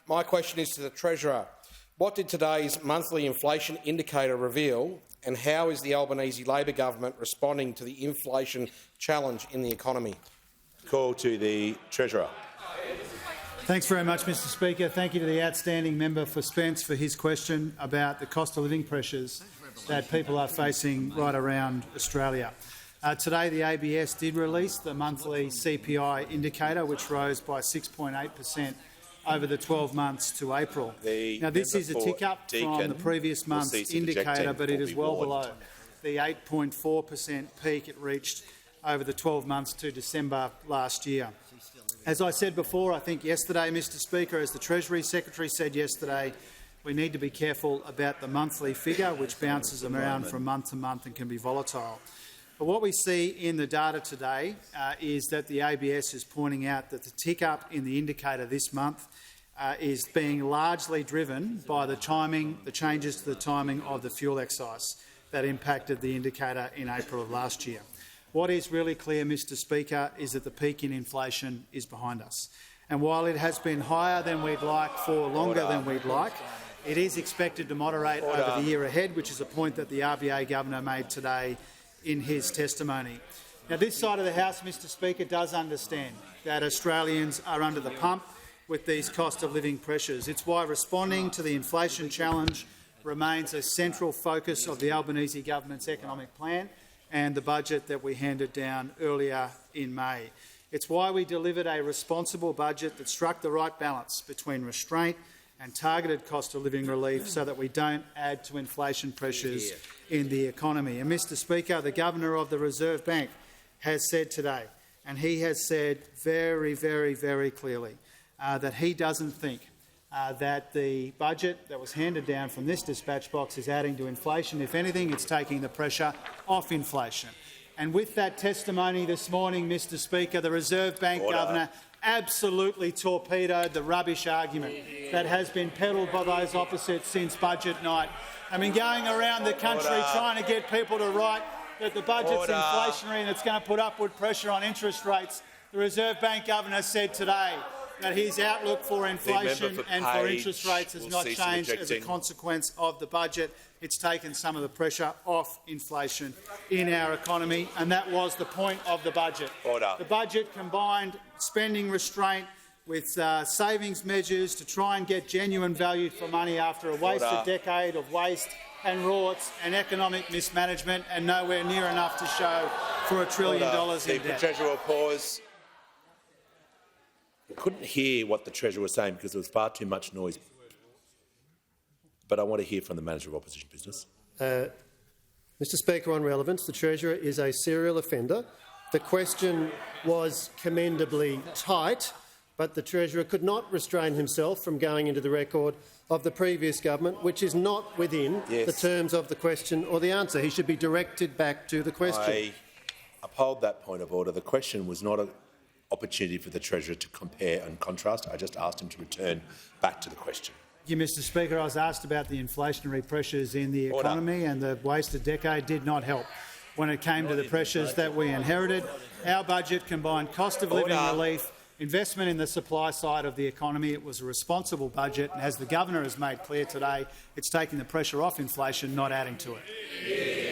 My question is to the Treasurer. What did today's monthly inflation indicator reveal, and how is the Albanese Labor government responding to the inflation challenge in the economy? Call to the Treasurer. Thanks very much, Mr Speaker. Thank you to the outstanding member for Spence for his question about the cost of living pressures that people are facing right around Australia. Today, the ABS did release the monthly CPI indicator, which rose by 6.8% over the 12 months to April. Now, this is a tick-up from the previous month's indicator, but it is well below the 8.4% peak it reached over the 12 months to December last year. As I said before, I think yesterday, Mr Speaker, as the Treasury Secretary said yesterday, we need to be careful about the monthly figure, which bounces around from month to month and can be volatile. But what we see in the data today is that the ABS is pointing out that the tick-up in the indicator this month is being largely driven by the changes to the timing of the fuel excise that impacted the indicator in April of last year. What is really clear, Mr Speaker, is that the peak in inflation is behind us. And while it has been higher than we'd like for longer than we'd like, it is expected to moderate over the year ahead, which is a point that the RBA Governor made today in his testimony. Now, this side of the House, Mr Speaker, does understand that Australians are under the pump with these cost of living pressures. It's why responding to the inflation challenge remains a central focus of the Albanese government's economic plan and the budget that we handed down earlier in May. It's why we delivered a responsible budget that struck the right balance between restraint and targeted cost of living relief so that we don't add to inflation pressures in the economy. And, Mr Speaker, the Governor of the Reserve Bank has said today, and he has said very, very, very clearly, that he doesn't think that the budget that was handed down from this dispatch box is adding to inflation. If anything, it's taking the pressure off inflation. And with that testimony this morning, Mr Speaker, the Reserve Bank Governor absolutely torpedoed the rubbish argument that has been peddled by those opposites since budget night. I mean, going around the country trying to get people to write that the budget's inflationary and it's going to put upward pressure on interest rates. The Reserve Bank Governor said today that his outlook for inflation and for interest rates has not changed as a consequence of the budget. It's taken some of the pressure off inflation in our economy, and that was the point of the budget. The budget combined spending restraint with savings measures to try and get genuine value for money after a wasted decade of waste and rorts and economic mismanagement, and nowhere near enough to show for $1 trillion in debt. The Treasurer will pause. I couldn't hear what the Treasurer was saying because there was far too much noise. But I want to hear from the Manager of Opposition Business. Mr Speaker, on relevance, the Treasurer is a serial offender. The question was commendably tight, but the Treasurer could not restrain himself from going into the record of the previous government, which is not within the terms of the question or the answer. He should be directed back to the question. I uphold that point of order. The question was not an opportunity for the Treasurer to compare and contrast. I just asked him to return back to the question. Thank you, Mr Speaker. I was asked about the inflationary pressures in the economy, and the wasted decade did not help when it came to the pressures that we inherited. Our budget combined cost of living relief, investment in the supply side of the economy. It was a responsible budget, and as the Governor has made clear today, it's taking the pressure off inflation, not adding to it.